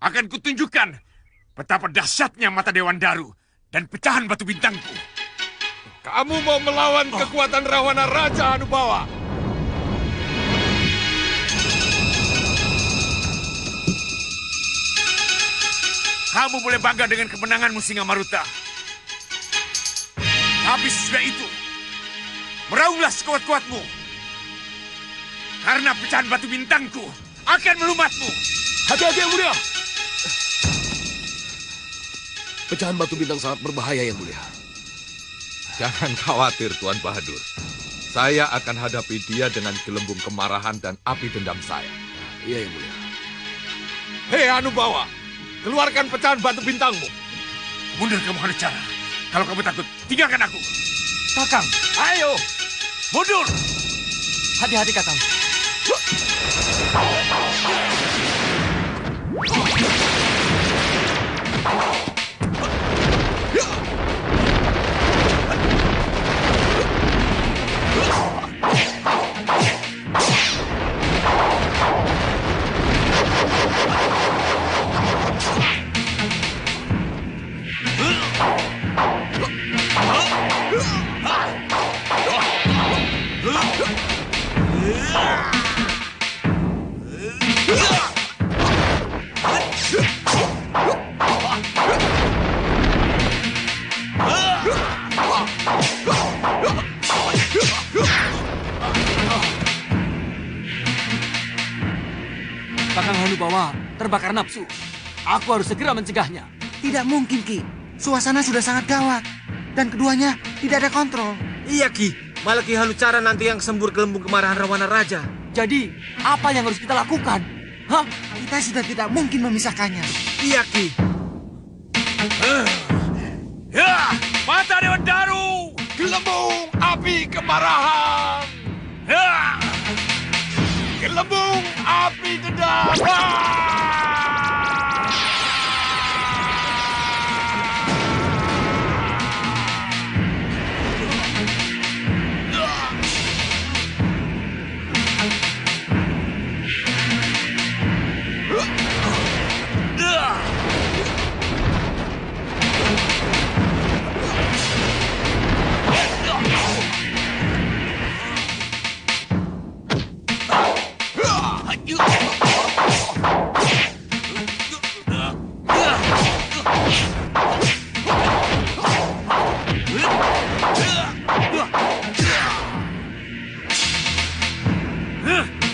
akan kutunjukkan betapa dahsyatnya mata Dewan Daru dan pecahan batu bintangku. Kamu mau melawan kekuatan Rawana Raja Anubawa? Kamu boleh bangga dengan kemenanganmu, Singa-Maruta. Tapi sesudah itu, meraunglah sekuat-kuatmu. Karena pecahan batu bintangku akan melumatmu. Hati-hati, Yang Mulia. Pecahan batu bintang sangat berbahaya, Yang Mulia. Jangan khawatir, Tuan Bahadur. Saya akan hadapi dia dengan gelembung kemarahan dan api dendam saya. Iya, Yang Mulia. Hei Anubawa, keluarkan pecahan batu bintangmu. Mundur kamu, Hanucara. Kalau kamu takut, tinggalkan aku. Kakang, Ayo, mundur. hati-hati Kakang. Kakang Hanubawa terbakar nafsu. Aku harus segera mencegahnya. Tidak mungkin, Ki. Suasana sudah sangat gawat. Dan keduanya tidak ada kontrol. Iya, Ki. Malah Ki Hanucara nanti yang sembur gelembung kemarahan Rawana Raja. Jadi, apa yang harus kita lakukan? Hah? Kita sudah tidak mungkin memisahkannya. Iya, Ki. Ya, mata Dewan Daru. Gelembung api kemarahan. Ya. Gelembung api dendam.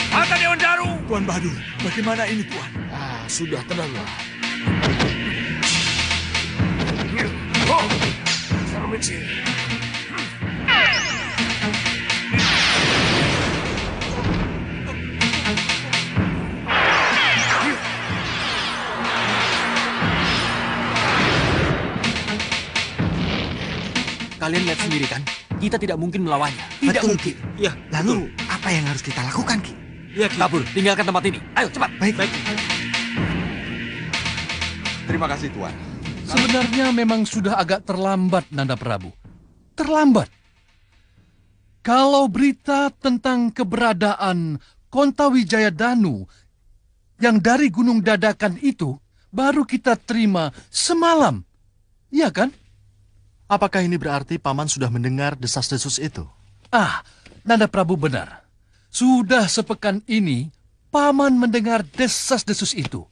Mata Dewan Daru. Tuan Bahadur, bagaimana ini, Tuan? Sudah tenanglah. Kalian lihat sendiri kan? Kita tidak mungkin melawannya. Tidak Betul, mungkin. Ki. Iya, Lalu, apa yang harus kita lakukan, Ki? Iya, Ki. Kabur, tinggalkan tempat ini. Ayo, cepat. Baik. Terima kasih, Tuan. Sebenarnya memang sudah agak terlambat, Nanda Prabu. Terlambat. Kalau berita tentang keberadaan Kontawijaya Danu yang dari Gunung Dadakan itu baru kita terima semalam. Iya kan? Apakah ini berarti Paman sudah mendengar desas-desus itu? Nanda Prabu benar. Sudah sepekan ini Paman mendengar desas-desus itu.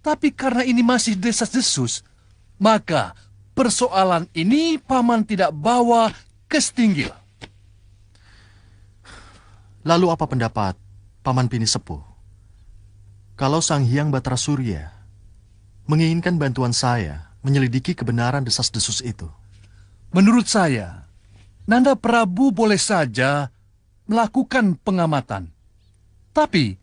Tapi karena ini masih desas-desus, maka persoalan ini Paman tidak bawa ke Setinggil. Lalu apa pendapat Paman Pini Sepuh? Kalau Sang Hyang Batara Surya menginginkan bantuan saya menyelidiki kebenaran desas-desus itu. Menurut saya, Nanda Prabu boleh saja melakukan pengamatan. Tapi,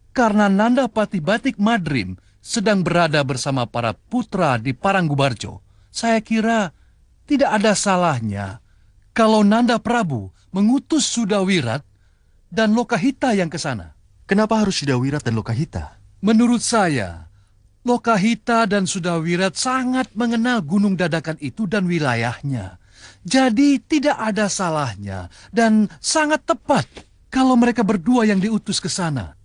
karena Nanda Pati Batik Madrim sedang berada bersama para putra di Paranggubarjo, saya kira tidak ada salahnya kalau Nanda Prabu mengutus Sudawirat dan Lokahita yang ke sana. Kenapa harus Sudawirat dan Lokahita? Menurut saya, Lokahita dan Sudawirat sangat mengenal Gunung Dadakan itu dan wilayahnya. Jadi tidak ada salahnya dan sangat tepat kalau mereka berdua yang diutus ke sana.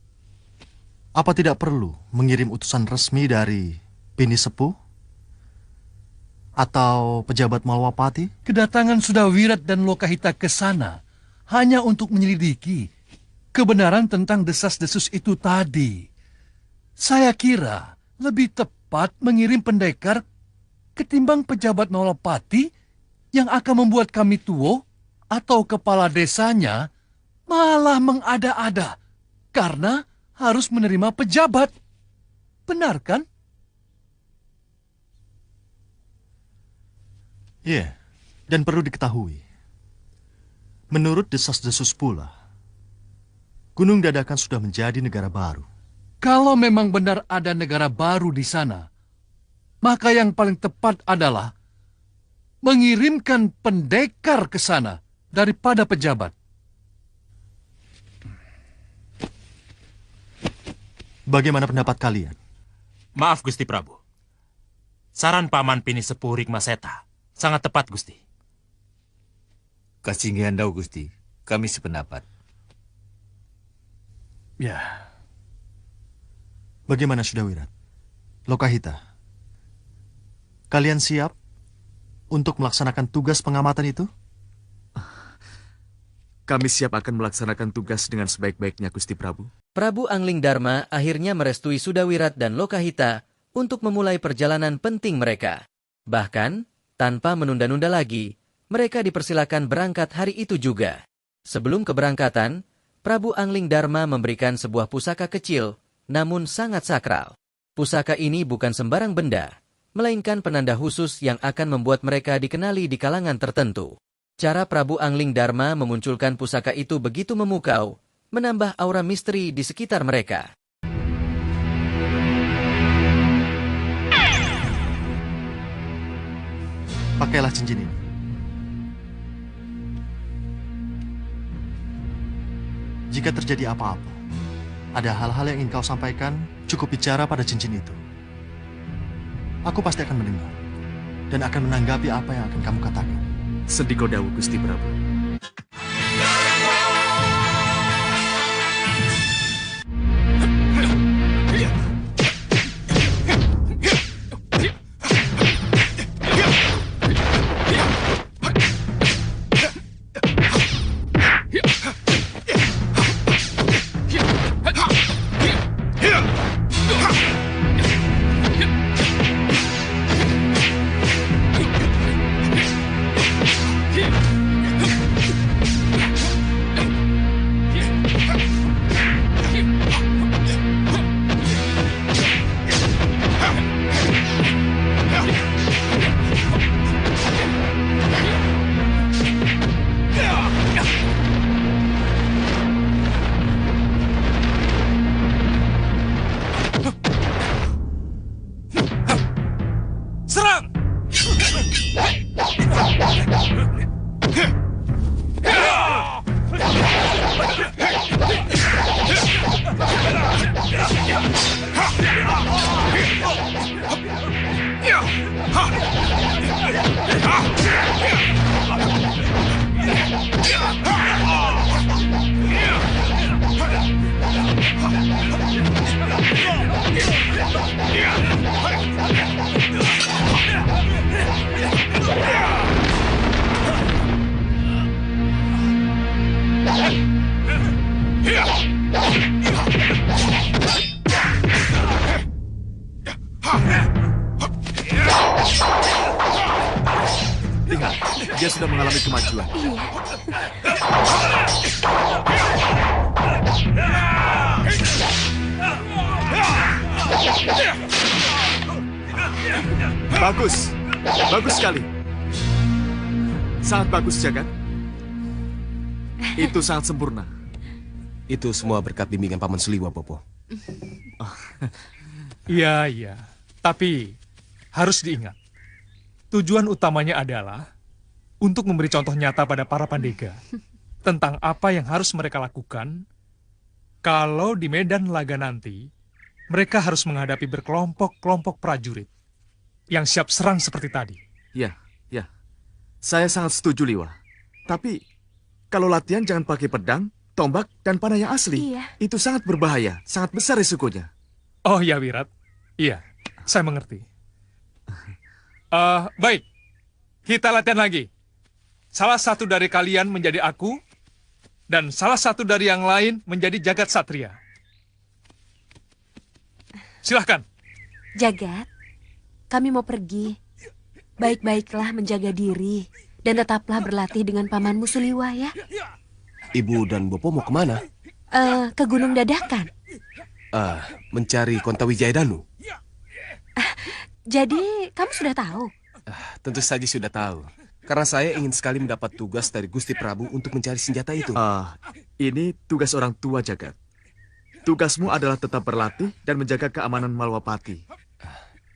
Apa tidak perlu mengirim utusan resmi dari Pini Sepuh? Atau pejabat Malwapati? Kedatangan Sudawirat dan Lokahita ke sana hanya untuk menyelidiki kebenaran tentang desas-desus itu tadi. Saya kira lebih tepat mengirim pendekar ketimbang pejabat Malwapati yang akan membuat kami tuo atau kepala desanya malah mengada-ada karena harus menerima pejabat. Benar kan? Iya, dan perlu diketahui, menurut desas-desus pula, Gunung Dadakan sudah menjadi negara baru. Kalau memang benar ada negara baru di sana, maka yang paling tepat adalah mengirimkan pendekar ke sana daripada pejabat. Bagaimana pendapat kalian? Maaf Gusti Prabu. Saran Paman Pini Sepuh Rikmaseta sangat tepat Gusti. Kasinggihan dau Gusti, kami sependapat. Ya. Bagaimana Sudawirat? Lokahita, kalian siap untuk melaksanakan tugas pengamatan itu? Kami siap akan melaksanakan tugas dengan sebaik-baiknya, Gusti Prabu. Prabu Angling Dharma akhirnya merestui Sudawirat dan Lokahita untuk memulai perjalanan penting mereka. Bahkan, tanpa menunda-nunda lagi, mereka dipersilakan berangkat hari itu juga. Sebelum keberangkatan, Prabu Angling Dharma memberikan sebuah pusaka kecil, namun sangat sakral. Pusaka ini bukan sembarang benda, melainkan penanda khusus yang akan membuat mereka dikenali di kalangan tertentu. Cara Prabu Angling Dharma memunculkan pusaka itu begitu memukau, menambah aura misteri di sekitar mereka. Pakailah cincin ini. Jika terjadi apa-apa, ada hal-hal yang ingin kau sampaikan, cukup bicara pada cincin itu. Aku pasti akan mendengar dan akan menanggapi apa yang akan kamu katakan. Sendiko dawu Gusti Prabu. Lihat, dia sudah mengalami kemajuan. Bagus, bagus sekali. Sangat bagus, Jagat. Itu sangat sempurna. Itu semua berkat bimbingan Paman Suliwa, Bopo. Iya. Tapi harus diingat, tujuan utamanya adalah untuk memberi contoh nyata pada para pandega tentang apa yang harus mereka lakukan kalau di medan laga nanti mereka harus menghadapi berkelompok-kelompok prajurit yang siap serang seperti tadi. Ya. Saya sangat setuju, Liwa. Tapi, kalau latihan jangan pakai pedang, tombak dan panah yang asli. Iya. Itu sangat berbahaya, sangat besar risikonya. Oh ya, Wirat. Iya, saya mengerti. Baik, kita latihan lagi. Salah satu dari kalian menjadi aku, dan salah satu dari yang lain menjadi Jagat Satria. Silahkan. Jagat, kami mau pergi. Baik-baiklah menjaga diri, dan tetaplah berlatih dengan pamanmu Suliwa ya. Ibu dan Bopo mau kemana? Ke Gunung Dadakan. Mencari Kontawijaya Danu. Jadi, kamu sudah tahu? Tentu saja sudah tahu. Karena saya ingin sekali mendapat tugas dari Gusti Prabu untuk mencari senjata itu. Ini tugas orang tua, Jagat. Tugasmu adalah tetap berlatih dan menjaga keamanan Malwapati.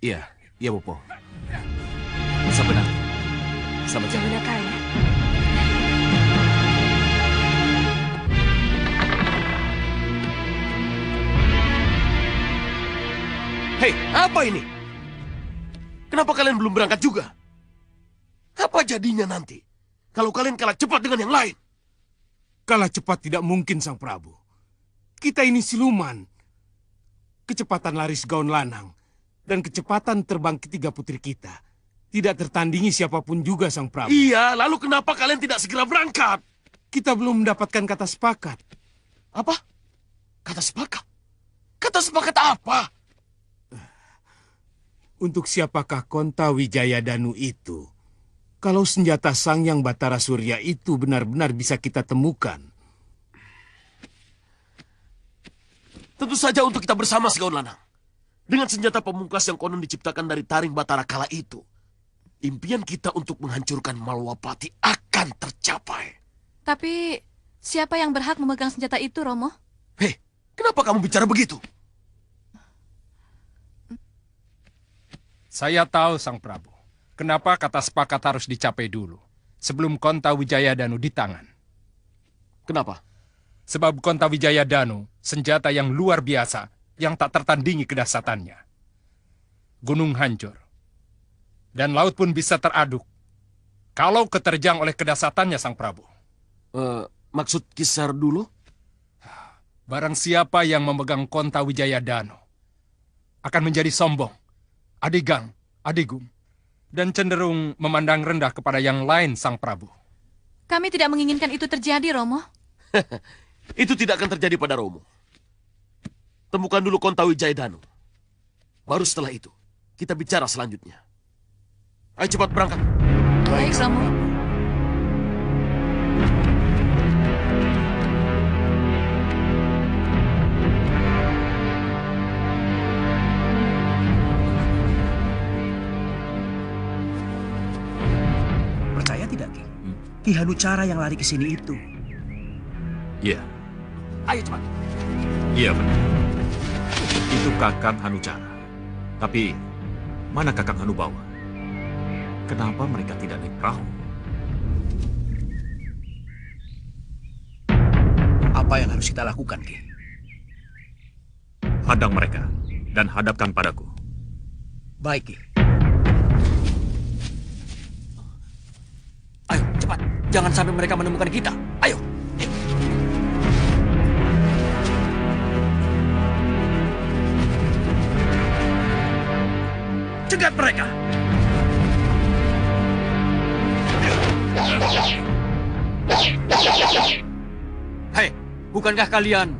Iya, Bopo. Sebenarnya. Selamat Jangan nakal ya. Hei, apa ini? Kenapa kalian belum berangkat juga? Apa jadinya nanti kalau kalian kalah cepat dengan yang lain? Kalah cepat tidak mungkin, Sang Prabu. Kita ini siluman. Kecepatan lari segaun lanang dan kecepatan terbang ketiga putri kita tidak tertandingi siapapun juga, Sang Prabu. Iya, lalu kenapa kalian tidak segera berangkat? Kita belum mendapatkan kata sepakat. Apa? Kata sepakat? Kata sepakat apa? Untuk siapakah Kontawijaya Danu itu? Kalau senjata Sang Yang Batara Surya itu benar-benar bisa kita temukan. Tentu saja untuk kita bersama Segaun Lanang. Dengan senjata pemungkas yang konon diciptakan dari taring Batara kala itu, impian kita untuk menghancurkan Malwapati akan tercapai. Tapi siapa yang berhak memegang senjata itu, Romo? Hei, kenapa kamu bicara begitu? Saya tahu, Sang Prabu. Kenapa kata sepakat harus dicapai dulu, sebelum Kontawijaya Danu di tangan. Kenapa? Sebab Kontawijaya Danu, senjata yang luar biasa, yang tak tertandingi kedahsyatannya. Gunung hancur, dan laut pun bisa teraduk, kalau keterjang oleh kedahsyatannya, Sang Prabu. Maksud Kisar dulu? Barang siapa yang memegang Kontawijaya Danu, akan menjadi sombong, adigang, adigum, dan cenderung memandang rendah kepada yang lain, Sang Prabu. Kami tidak menginginkan itu terjadi, Romo. Itu tidak akan terjadi pada Romo. Temukan dulu Kontawijaya Danu. Baru setelah itu, kita bicara selanjutnya. Ayo cepat berangkat. Baik, Romo. Percaya tidak, Ki? Ki Hanucara yang lari ke sini itu. Iya. Ayo cepat. Iya benar. Itu Kakang Hanucara. Tapi, mana Kakang Hanubawa? Kenapa mereka tidak naik perahu? Apa yang harus kita lakukan, Ki? Hadang mereka dan hadapkan padaku. Baik, Ki. Ayo, cepat. Jangan sampai mereka menemukan kita. Ayo. Cegat mereka. Hei, bukankah kalian?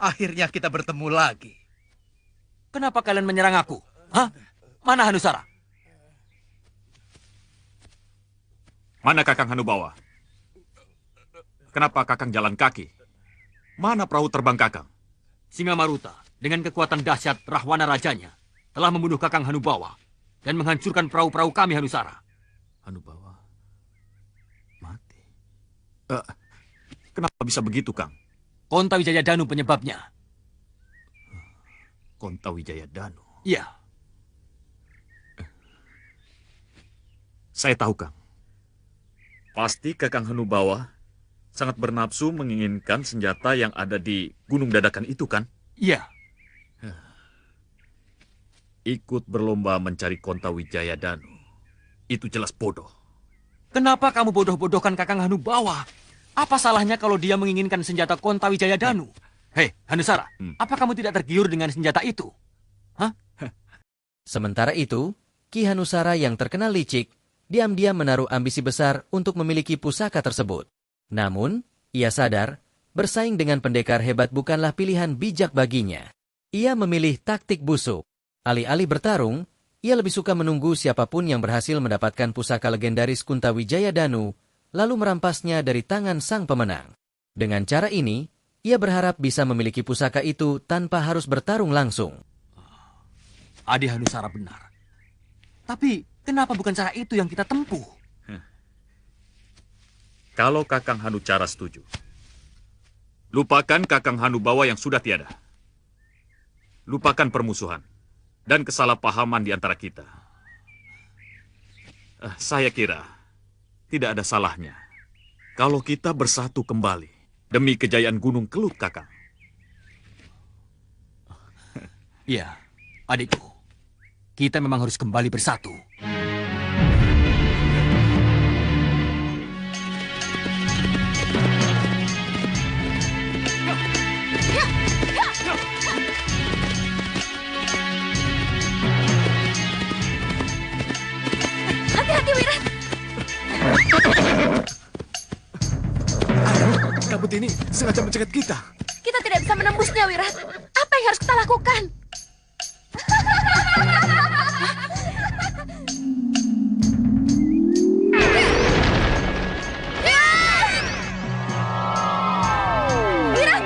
Akhirnya kita bertemu lagi. Kenapa kalian menyerang aku? Hah? Mana Hanusara? Mana Kakang Hanubawa? Kenapa Kakang jalan kaki? Mana perahu terbang Kakang? Singamaruta dengan kekuatan dahsyat Rahwana Rajanya telah membunuh Kakang Hanubawa dan menghancurkan perahu-perahu kami Hanusara. Hanubawa mati. Kenapa bisa begitu, Kang? Konta Wijaya Danu penyebabnya. Konta Wijaya Danu? Iya. Saya tahu, Kang. Pasti Kakang Hanubawa sangat bernafsu menginginkan senjata yang ada di Gunung Dadakan itu, kan? Iya. Ikut berlomba mencari Konta Wijaya Danu. Itu jelas bodoh. Kenapa kamu bodoh-bodohkan Kakang Hanubawa? Apa salahnya kalau dia menginginkan senjata Konta Wijaya Danu? Hei, Hanusara, apa kamu tidak tergiur dengan senjata itu? Hah? Sementara itu, Ki Hanusara yang terkenal licik, diam-diam menaruh ambisi besar untuk memiliki pusaka tersebut. Namun, ia sadar, bersaing dengan pendekar hebat bukanlah pilihan bijak baginya. Ia memilih taktik busuk. Alih-alih bertarung, ia lebih suka menunggu siapapun yang berhasil mendapatkan pusaka legendaris Konta Wijaya Danu, lalu merampasnya dari tangan sang pemenang. Dengan cara ini, ia berharap bisa memiliki pusaka itu tanpa harus bertarung langsung. Adi Hanusara benar. Tapi, kenapa bukan cara itu yang kita tempuh? Kalau Kakang Hanucara setuju, lupakan Kakang Hanubawa yang sudah tiada. Lupakan permusuhan dan kesalahpahaman di antara kita. Saya kira tidak ada salahnya kalau kita bersatu kembali demi kejayaan Gunung Kelut, Kakang. Iya, adikku. Kita memang harus kembali bersatu. Hati-hati, Wirat. Kabut ini sengaja mencegat kita. Kita tidak bisa menembusnya, Wirat. Apa yang harus kita lakukan? Wirat!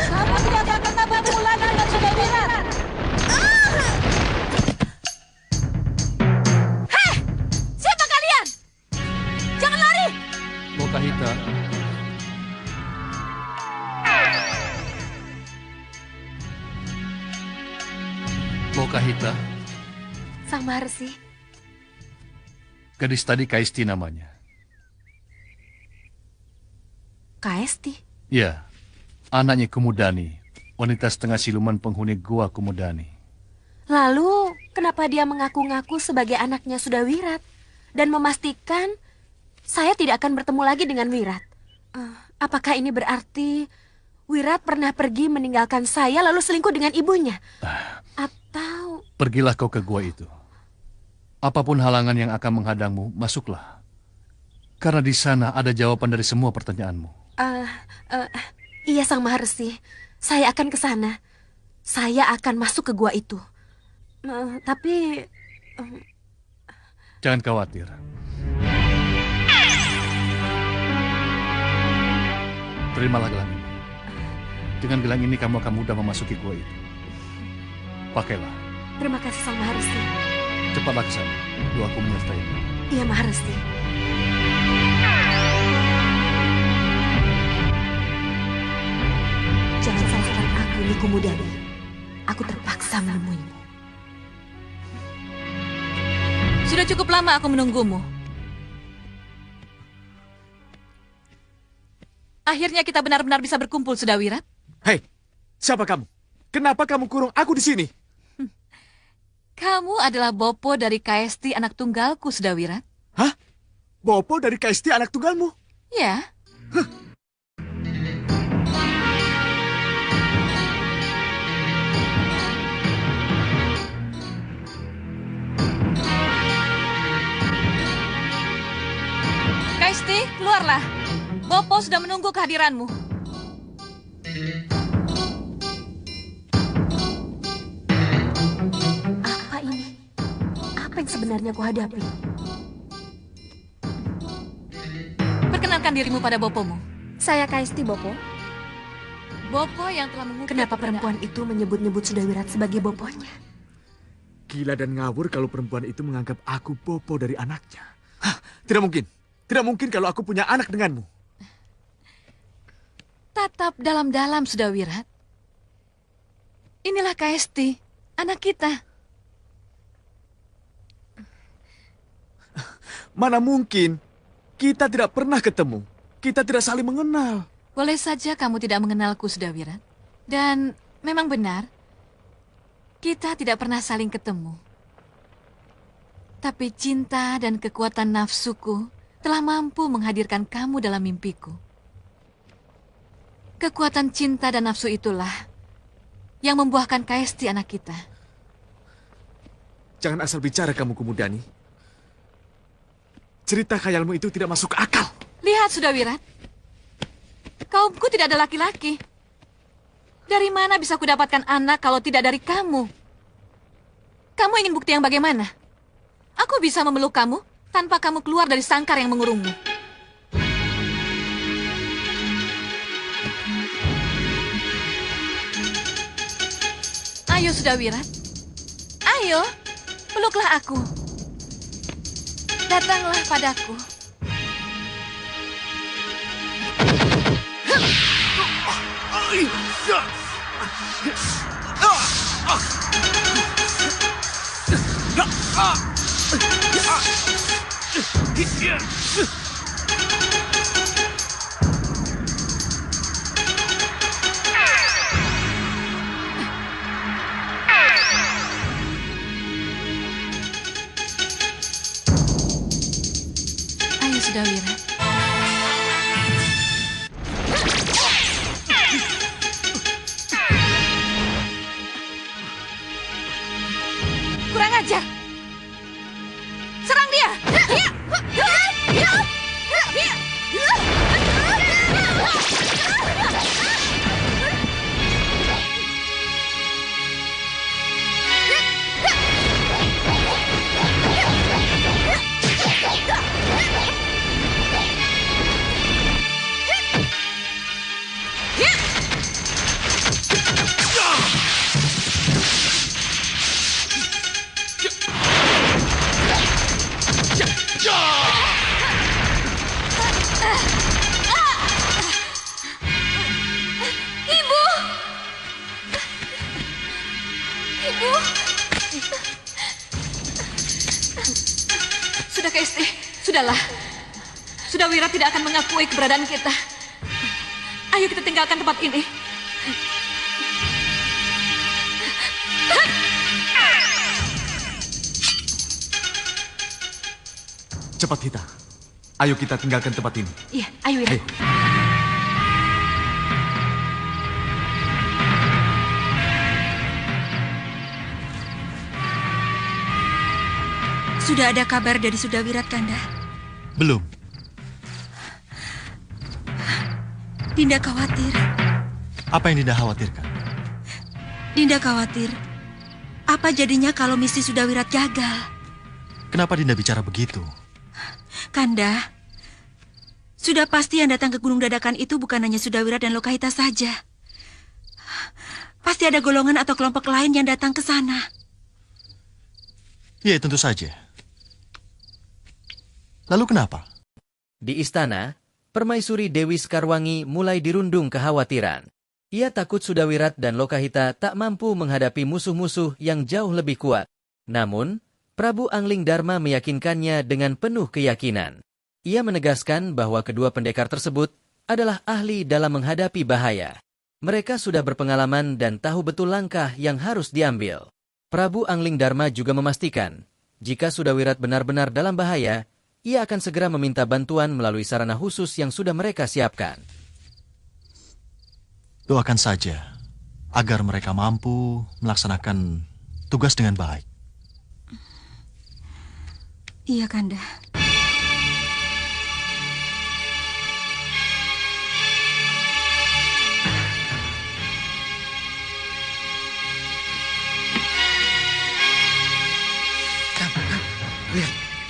Kamu tidak akan dapat pulang dengan sudah Wirat. Hei! Siapa kalian? Jangan lari! Lokahita. Lokahita. Sang Maharsi. Gadis tadi Kaisti namanya. Kaisti? Ya, anaknya Kumudani, wanita setengah siluman penghuni Gua Kumudani. Lalu, kenapa dia mengaku-ngaku sebagai anaknya sudah Wirat dan memastikan saya tidak akan bertemu lagi dengan Wirat? Apakah ini berarti Wirat pernah pergi meninggalkan saya lalu selingkuh dengan ibunya? Atau... Pergilah kau ke gua itu. Apapun halangan yang akan menghadangmu, masuklah. Karena di sana ada jawaban dari semua pertanyaanmu. Iya, Sang Maharsi. Saya akan ke sana. Saya akan masuk ke gua itu. Tapi... Jangan khawatir. Terimalah gelang ini. Dengan gelang ini kamu akan mudah memasuki gua itu. Pakailah. Terima kasih, Sang Maharsi. Cepatlah ke sana. Doaku menyertaimu. Iya, Maharsi. Jangan salahkan aku, Nikumudani. Aku terpaksa menemuimu. Sudah cukup lama aku menunggumu. Akhirnya kita benar-benar bisa berkumpul, sudah Wirat. Hei, siapa kamu? Kenapa kamu kurung aku di sini? Kamu adalah Bopo dari Kaisti anak tunggalku, sudah Wirat. Hah? Bopo dari Kaisti anak tunggalmu? Ya. keluarlah. Bopo sudah menunggu kehadiranmu. Apa ini? Apa yang sebenarnya ku hadapi? Perkenalkan dirimu pada Bopomu. Saya Kaisti, Bopo. Bopo yang telah mengukir. Kenapa perempuan itu menyebut-nyebut Sudawirat sebagai Boponya? Gila dan ngawur kalau perempuan itu menganggap aku Bopo dari anaknya. Hah, tidak mungkin. Tidak mungkin kalau aku punya anak denganmu. Tatap dalam-dalam, Sudawirat. Inilah Kaisti, anak kita. Mana mungkin? Kita tidak pernah ketemu. Kita tidak saling mengenal. Boleh saja kamu tidak mengenalku, Sudawirat. Dan memang benar, kita tidak pernah saling ketemu. Tapi cinta dan kekuatan nafsuku telah mampu menghadirkan kamu dalam mimpiku. Kekuatan cinta dan nafsu itulah yang membuahkan Kaisti anak kita. Jangan asal bicara kamu, Kumudani. Cerita khayalmu itu tidak masuk akal. Lihat, Sudawirat. Kaumku tidak ada laki-laki. Dari mana bisa kudapatkan anak kalau tidak dari kamu? Kamu ingin bukti yang bagaimana? Aku bisa memeluk kamu tanpa kamu keluar dari sangkar yang mengurungmu. Ayo, Sudawirat. Ayo, peluklah aku. Datanglah padaku. Ayo, Sudawirat. Kurang ajar. Serang dia. Ibu! Ibu! Sudah, Kaisti. Sudahlah. Sudawirat tidak akan mengakui keberadaan kita. Ayo kita tinggalkan tempat ini. Cepat, Hita. Ayo kita tinggalkan tempat ini. Iya, ayo ya. Ayo. Sudah ada kabar dari Sudawirat, Kanda? Belum. Dinda khawatir. Apa yang Dinda khawatirkan? Dinda khawatir. Apa jadinya kalau misi Sudawirat gagal? Kenapa Dinda bicara begitu? Kanda, sudah pasti yang datang ke Gunung Dadakan itu bukan hanya Sudawirat dan Lokahita saja. Pasti ada golongan atau kelompok lain yang datang ke sana. Iya, tentu saja. Lalu kenapa? Di istana, Permaisuri Dewi Sekarwangi mulai dirundung kekhawatiran. Ia takut Sudawirat dan Lokahita tak mampu menghadapi musuh-musuh yang jauh lebih kuat. Namun, Prabu Angling Dharma meyakinkannya dengan penuh keyakinan. Ia menegaskan bahwa kedua pendekar tersebut adalah ahli dalam menghadapi bahaya. Mereka sudah berpengalaman dan tahu betul langkah yang harus diambil. Prabu Angling Dharma juga memastikan, jika Sudawirat benar-benar dalam bahaya, ia akan segera meminta bantuan melalui sarana khusus yang sudah mereka siapkan. Doakan saja agar mereka mampu melaksanakan tugas dengan baik. Iya, Kanda.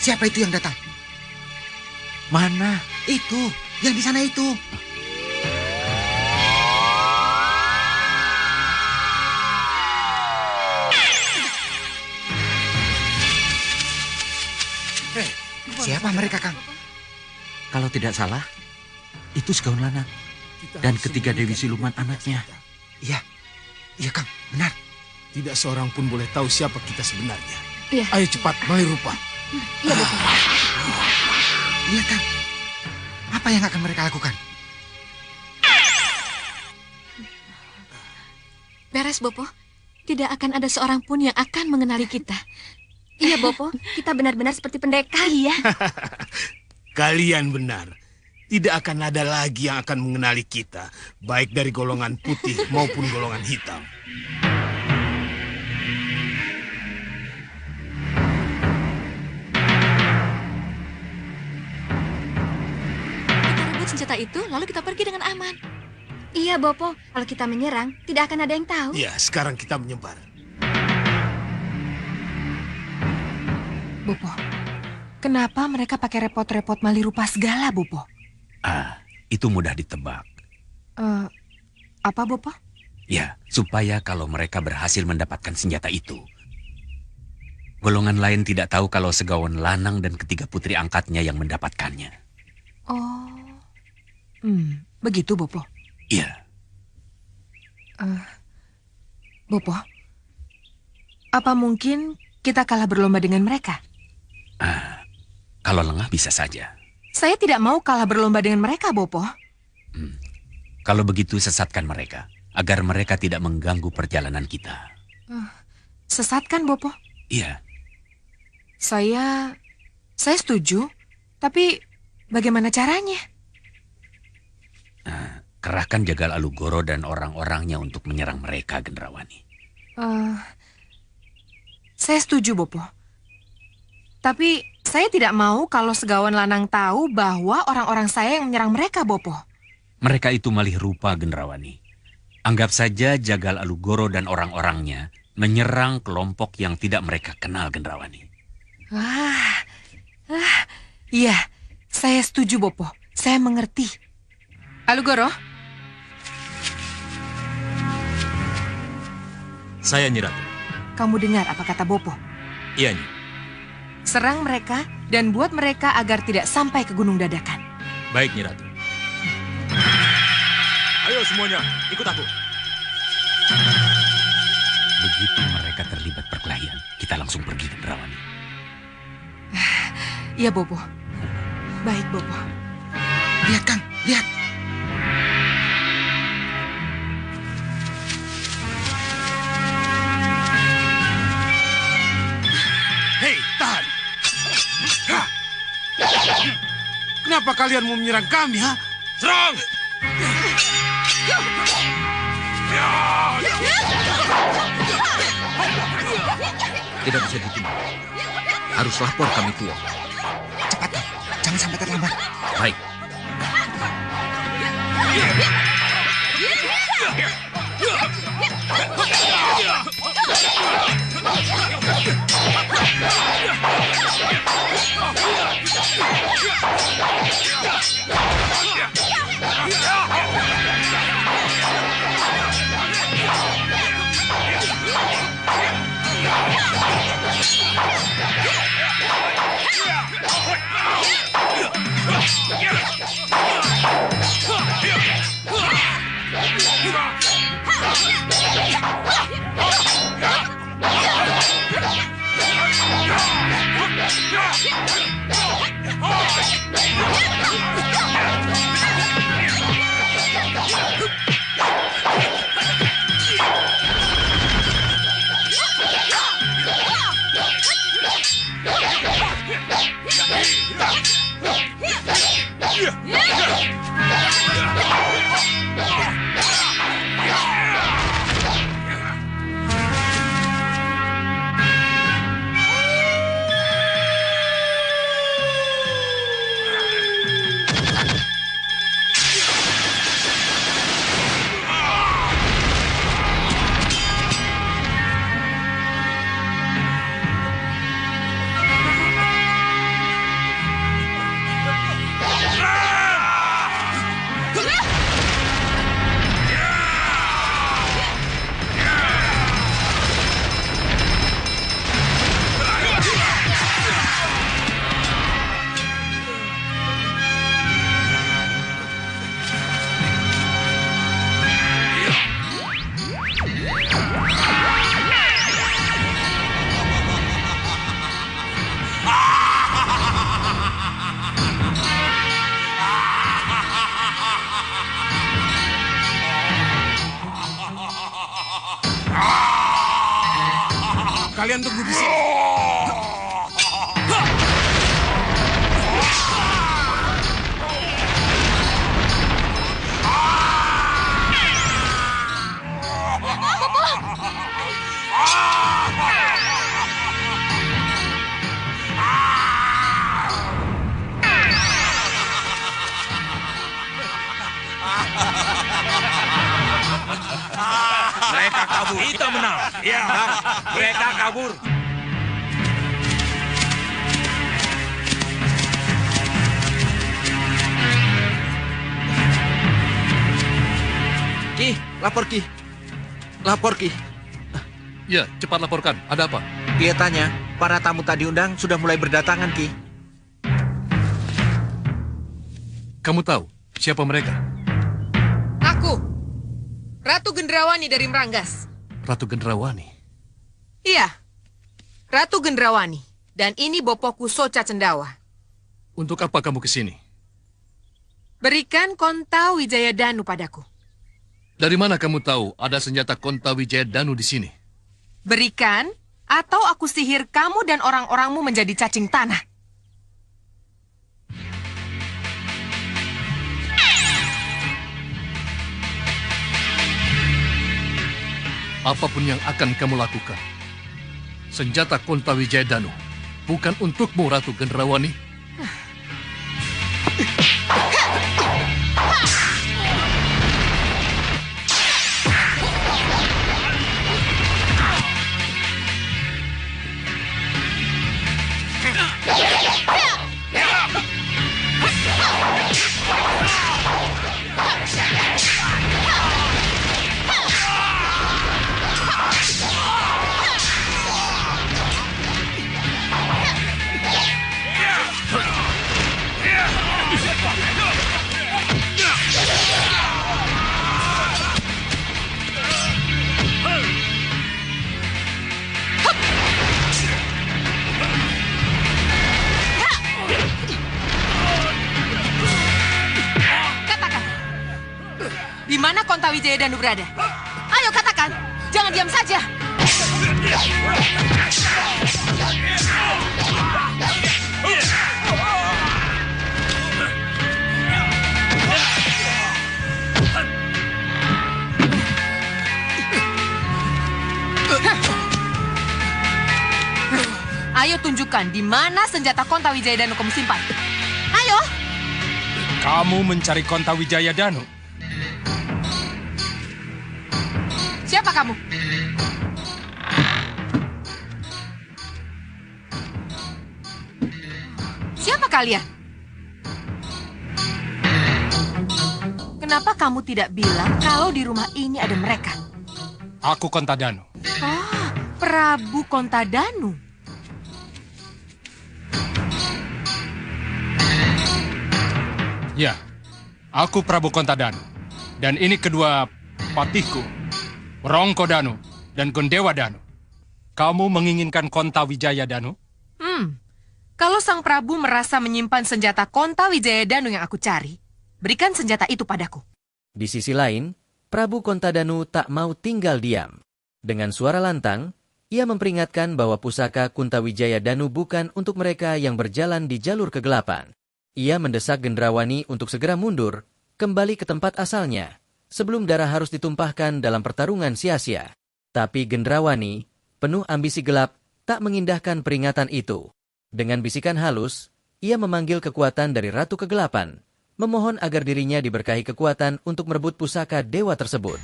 Siapa itu yang datang? Mana? Itu, yang di sana itu. Siapa mereka, Kang? Kalau tidak salah, itu Segaun Lanang. Dan ketiga Dewi Siluman anaknya. Iya, iya Kang, benar. Tidak seorang pun boleh tahu siapa kita sebenarnya. Iya. Ayo cepat, Malih Rupa. Iya, Bopo. Iya, Kang. Apa yang akan mereka lakukan? Beres, Bopo. Tidak akan ada seorang pun yang akan mengenali kita. Iya, Bopo. Kita benar-benar seperti pendekar. Iya. Kalian benar. Tidak akan ada lagi yang akan mengenali kita, baik dari golongan putih maupun golongan hitam. Kita rebut senjata itu, lalu kita pergi dengan aman. Iya, Bopo. Kalau kita menyerang, tidak akan ada yang tahu. Ya, sekarang kita menyebar. Bopo, kenapa mereka pakai repot-repot Malih Rupa segala, Bopo? Itu mudah ditebak. Apa, Bopo? Ya, supaya kalau mereka berhasil mendapatkan senjata itu, golongan lain tidak tahu kalau Segaun Lanang dan ketiga putri angkatnya yang mendapatkannya. Oh, begitu, Bopo? Iya. Bopo, apa mungkin kita kalah berlomba dengan mereka? Kalau lengah bisa saja. Saya tidak mau kalah berlomba dengan mereka, Bopo. Kalau begitu sesatkan mereka, agar mereka tidak mengganggu perjalanan kita. Sesatkan, Bopo? Iya. Saya setuju, tapi bagaimana caranya? Kerahkan Jagal Alugoro dan orang-orangnya untuk menyerang mereka, Gendrawani. Saya setuju, Bopo. Tapi saya tidak mau kalau Segaun Lanang tahu bahwa orang-orang saya yang menyerang mereka, Bopo. Mereka itu Malih Rupa, Gendrawani. Anggap saja Jagal Alugoro dan orang-orangnya menyerang kelompok yang tidak mereka kenal, Gendrawani. Iya, saya setuju, Bopo. Saya mengerti. Alugoro? Saya Nyi Ratu. Kamu dengar apa kata Bopo? Iya, Nyi. Serang mereka dan buat mereka agar tidak sampai ke Gunung Dadakan. Baik, Nyi Ratu. Ayo semuanya, ikut aku. Begitu mereka terlibat perkelahian, kita langsung pergi, Gendrawani. Iya, Bopo. Baik, Bopo. Lihat, Kang, lihat. Hei, tahan! Kenapa kalian mau menyerang kami, ha? Serang! Tidak bisa ditunda. Harus lapor kami tua. Cepat, Kang. Jangan sampai terlambat. Baik. Yeah! Kalian tunggu di sini. Mereka kabur. Kita menang. Ya, mereka kabur. Ki, lapor Ki. Lapor Ki. Ya, cepat laporkan. Ada apa? Kelihatannya para tamu tak diundang sudah mulai berdatangan, Ki. Kamu tahu siapa mereka? Aku, Ratu Gendrawani dari Meranggas. Ratu Gendrawani? Iya, Ratu Gendrawani. Dan ini bopoku Soca Cendawa. Untuk apa kamu ke sini? Berikan Konta Wijaya Danu padaku. Dari mana kamu tahu ada senjata Konta Wijaya Danu di sini? Berikan, atau aku sihir kamu dan orang-orangmu menjadi cacing tanah. Apapun yang akan kamu lakukan, senjata Konta Wijaya Danu bukan untukmu, Ratu Gendrawani. Di mana Konta Wijaya Danu berada? Ayo katakan, jangan diam saja. Ayo tunjukkan di mana senjata Konta Wijaya Danu kamu simpan. Ayo. Kamu mencari Konta Wijaya Danu? Siapa kamu? Siapa kalian? Kenapa kamu tidak bilang kalau di rumah ini ada mereka? Aku Konta Danu. Oh, Prabu Konta Danu. Ya, aku Prabu Konta Danu. Dan ini kedua patihku, Rongko Danu dan Gondewa Danu. Kamu menginginkan Konta Wijaya Danu? Kalau Sang Prabu merasa menyimpan senjata Konta Wijaya Danu yang aku cari, berikan senjata itu padaku. Di sisi lain, Prabu Konta Danu tak mau tinggal diam. Dengan suara lantang, ia memperingatkan bahwa pusaka Kunta Wijaya Danu bukan untuk mereka yang berjalan di jalur kegelapan. Ia mendesak Gendrawani untuk segera mundur, kembali ke tempat asalnya, sebelum darah harus ditumpahkan dalam pertarungan sia-sia. Tapi Gendrawani, penuh ambisi gelap, tak mengindahkan peringatan itu. Dengan bisikan halus, ia memanggil kekuatan dari Ratu Kegelapan, memohon agar dirinya diberkahi kekuatan untuk merebut pusaka dewa tersebut.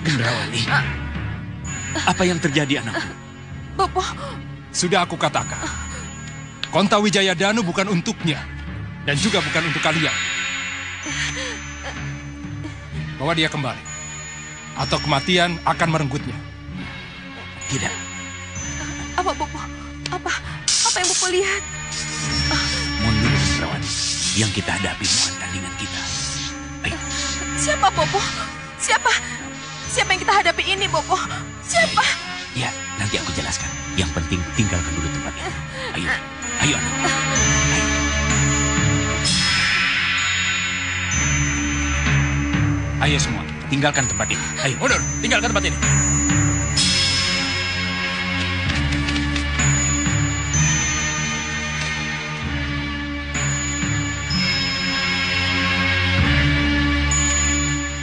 Gendrawani, apa yang terjadi, anakku? Bopo. Sudah aku katakan, Konta Wijaya Danu bukan untuknya, dan juga bukan untuk kalian. Bawa dia kembali, atau kematian akan merenggutnya. Tidak. Apa, Bopo? Apa apa yang Bopo lihat? Mundur, Indrawati. Yang kita hadapi bukan tandingan kita. Ayo. Siapa, Bopo? Siapa? Siapa yang kita hadapi ini, Bopo? Siapa? Ya, nanti aku jelaskan. Yang penting tinggalkan dulu tempat ini. Ayo, ayo anak. Ayo. Ayo semua, tinggalkan tempat ini. Ayo, mundur, tinggalkan tempat ini.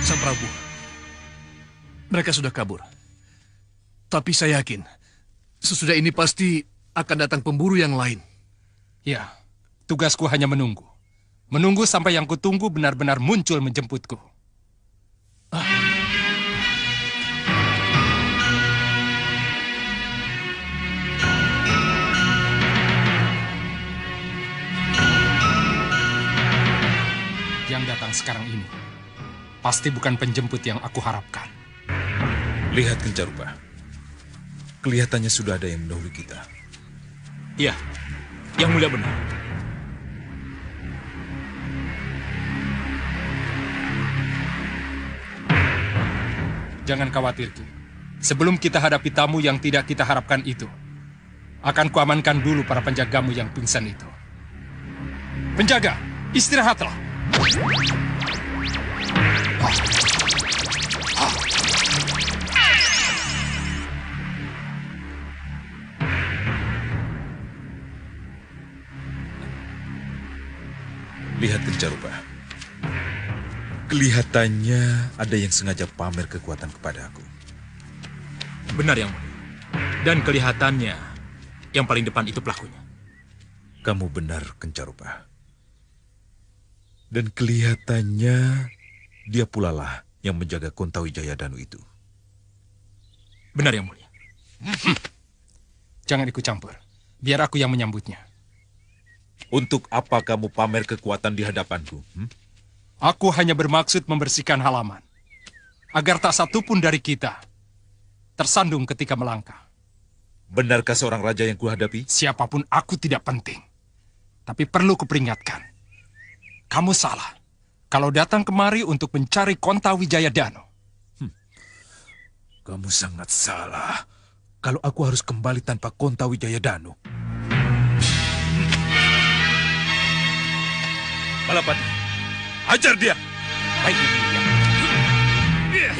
Sang Prabu, mereka sudah kabur. Tapi saya yakin, sesudah ini pasti akan datang pemburu yang lain. Ya, tugasku hanya menunggu. Menunggu sampai yang kutunggu benar-benar muncul menjemputku. Yang datang sekarang ini pasti bukan penjemput yang aku harapkan. Lihat Kencarupa. Kelihatannya sudah ada yang mendahului kita. Iya, yang mulia benar. Jangan khawatir, Ki. Sebelum kita hadapi tamu yang tidak kita harapkan itu, akan kuamankan dulu para penjagamu yang pingsan itu. Penjaga, istirahatlah. Lihat Kencarupa. Kelihatannya ada yang sengaja pamer kekuatan kepada aku. Benar yang mulia. Dan kelihatannya yang paling depan itu pelakunya. Kamu benar, Kencarupa. Dan kelihatannya dia pula lah yang menjaga Kontawijaya Danu itu. Benar yang mulia. Jangan ikut campur. Biar aku yang menyambutnya. Untuk apa kamu pamer kekuatan di hadapanku? Aku hanya bermaksud membersihkan halaman. Agar tak satupun dari kita tersandung ketika melangkah. Benarkah seorang raja yang kuhadapi? Siapapun aku tidak penting. Tapi perlu kuperingatkan. Kamu salah kalau datang kemari untuk mencari Kontawijaya Danu. Kamu sangat salah kalau aku harus kembali tanpa Kontawijaya Danu. Balapati, ajar dia. Baik, ya.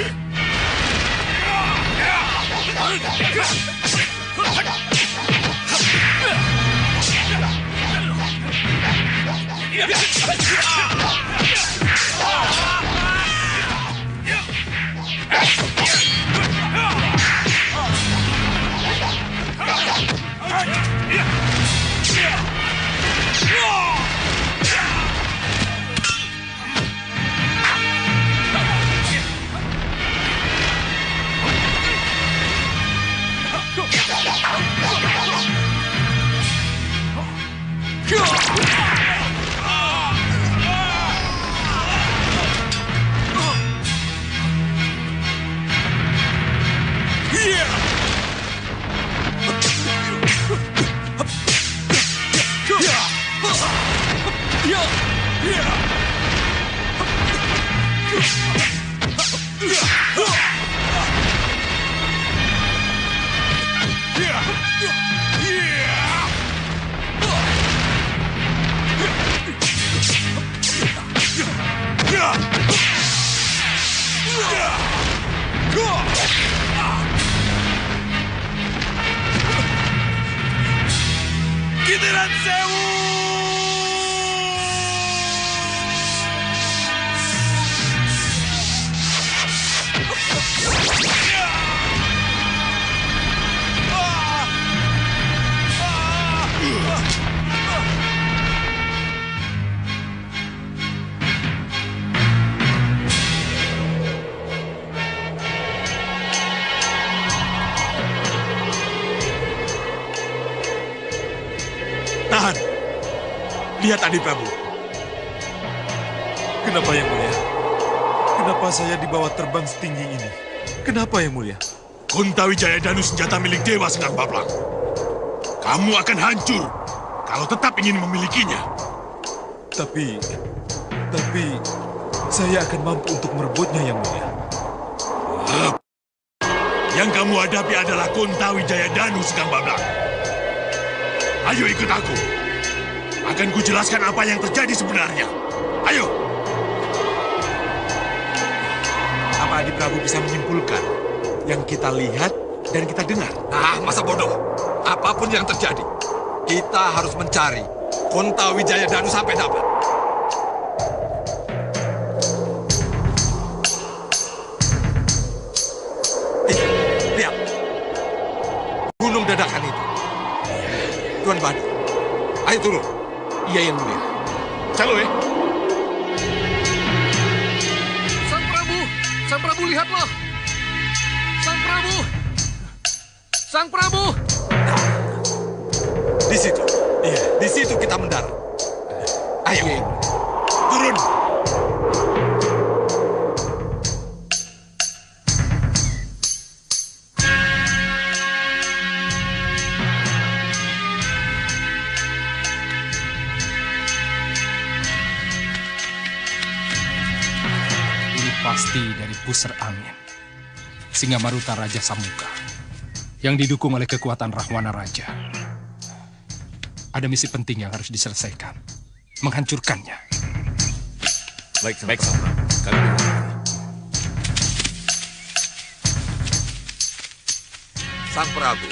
Giliran Sewu! Tahan. Lihat Adi Prabu. Kenapa yang mulia? Kenapa saya dibawa terbang setinggi ini? Kenapa yang mulia? Kontawijaya Danu senjata milik Dewa Senggang Bablang. Kamu akan hancur kalau tetap ingin memilikinya. Tapi saya akan mampu untuk merebutnya, Yang Mulia. Yang kamu hadapi adalah Kontawijaya Danu Sekang Bablak. Ayo ikut aku. Akan kujelaskan apa yang terjadi sebenarnya. Ayo. Apa Adi Prabu bisa menyimpulkan yang kita lihat dan kita dengar? Masa bodoh. Apapun yang terjadi, kita harus mencari Kontawijaya Danu sampai dapat. Lihat. Gunung dadakan itu. Tuan Badu, ayo turun. Iya, Yang Mulia. Calo ya. Sang Prabu, lihatlah. Sang Prabu. Di situ. Iya, di situ kita mendarat. Ayo. Turun. Pasti dari pusar angin. Singamaruta Raja Samuka yang didukung oleh kekuatan Rahwana Raja. Ada misi penting yang harus diselesaikan. Menghancurkannya. Baik, Sang Prabu. Kami dengar. Sang Prabu,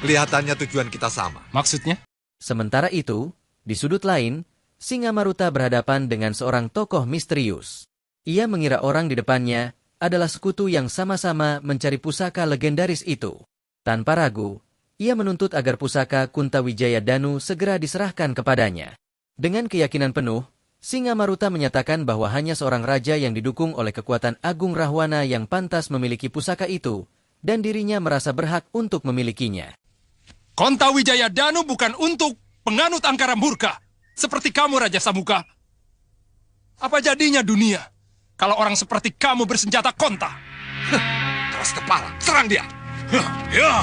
kelihatannya tujuan kita sama. Maksudnya? Sementara itu, di sudut lain, Singamaruta berhadapan dengan seorang tokoh misterius. Ia mengira orang di depannya adalah sekutu yang sama-sama mencari pusaka legendaris itu. Tanpa ragu, ia menuntut agar pusaka Kuntawijaya Danu segera diserahkan kepadanya. Dengan keyakinan penuh, Singamaruta menyatakan bahwa hanya seorang raja yang didukung oleh kekuatan Agung Rahwana yang pantas memiliki pusaka itu, dan dirinya merasa berhak untuk memilikinya. Kontawijaya Danu bukan untuk penganut angkara murka, seperti kamu, Raja Samuka. Apa jadinya dunia kalau orang seperti kamu bersenjata konta? Keras kepala, serang dia. Ya.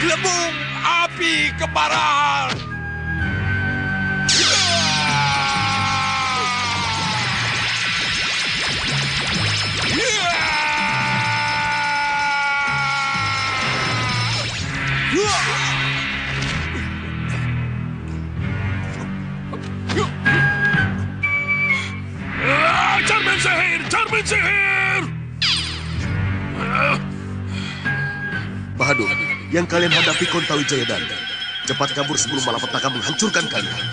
Gelembung api kemarahan. Cermin sihir! Bahadur, yang kalian hadapi Kontawijaya Danu. Cepat kabur sebelum malapetaka menghancurkan kalian.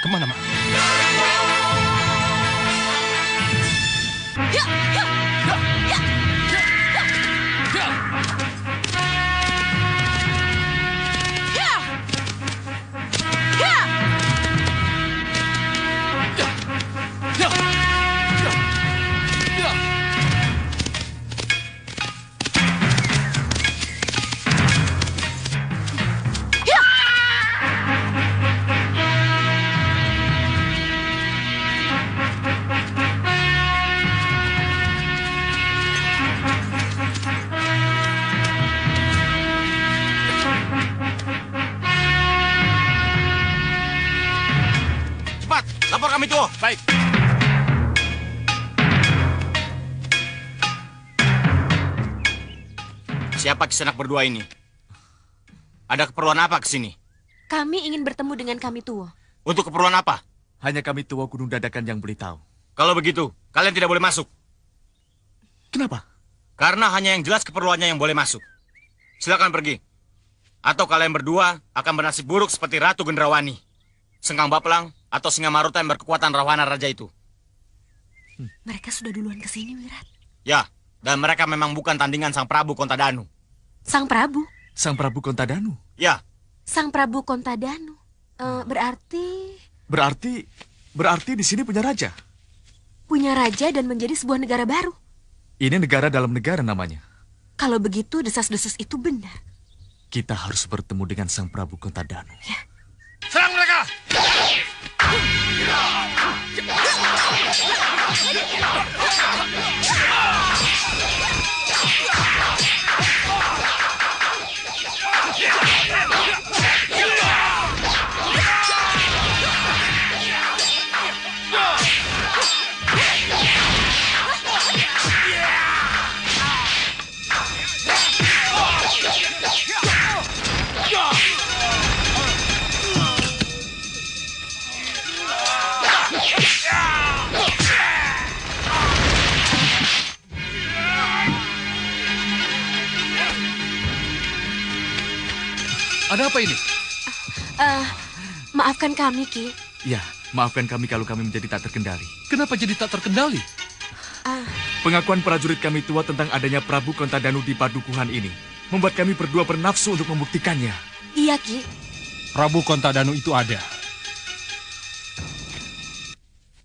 Kemana, Mak? Siapa Kisanak berdua ini? Ada keperluan apa ke sini? Kami ingin bertemu dengan kami tua. Untuk keperluan apa? Hanya kami tua Gunung Dadakan yang boleh tahu. Kalau begitu, kalian tidak boleh masuk. Kenapa? Karena hanya yang jelas keperluannya yang boleh masuk. Silakan pergi. Atau kalian berdua akan bernasib buruk seperti Ratu Gendrawani, Sengkang Baplang, atau Singa Maruta yang berkekuatan Rahwana Raja itu. Mereka sudah duluan ke sini, Wirat. Ya, dan mereka memang bukan tandingan Sang Prabu Kontadanu. Sang Prabu? Sang Prabu Kontadanu? Ya. Sang Prabu Kontadanu. Berarti di sini punya raja. Punya raja dan menjadi sebuah negara baru. Ini negara dalam negara namanya. Kalau begitu, desas-desus itu benar. Kita harus bertemu dengan Sang Prabu Kontadanu. Ya. Serang mereka! Ada apa ini? Maafkan kami, Ki. Ya, maafkan kami kalau kami menjadi tak terkendali. Kenapa jadi tak terkendali? Pengakuan prajurit kami tua tentang adanya Prabu Kontadanu di padukuhan ini membuat kami berdua bernafsu untuk membuktikannya. Iya, Ki. Prabu Kontadanu itu ada.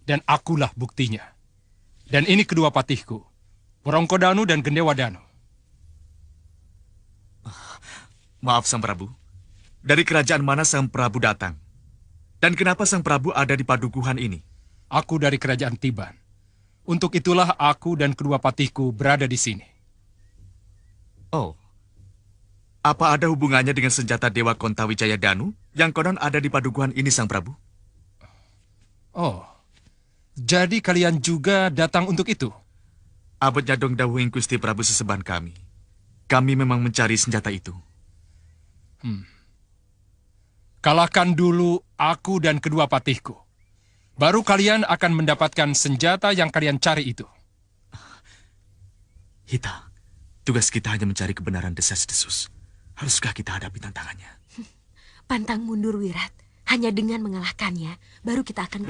Dan akulah buktinya. Dan ini kedua patihku, Worongkodanu dan Gendewadanu. Maaf, Sang Prabu. Dari kerajaan mana Sang Prabu datang? Dan kenapa Sang Prabu ada di padukuhan ini? Aku dari kerajaan Tiban. Untuk itulah aku dan kedua patihku berada di sini. Oh. Apa ada hubungannya dengan senjata Dewa Kontawijaya Danu yang konon ada di padukuhan ini, Sang Prabu? Oh. Jadi kalian juga datang untuk itu? Abot Nyadong Dawuhing Gusti Prabu sesembahan kami. Kami memang mencari senjata itu. Kalahkan dulu aku dan kedua patihku. Baru kalian akan mendapatkan senjata yang kalian cari itu. Hita, tugas kita hanya mencari kebenaran desas-desus. Haruskah kita hadapi tantangannya? Pantang mundur, Wirat. Hanya dengan mengalahkannya, baru kita akan...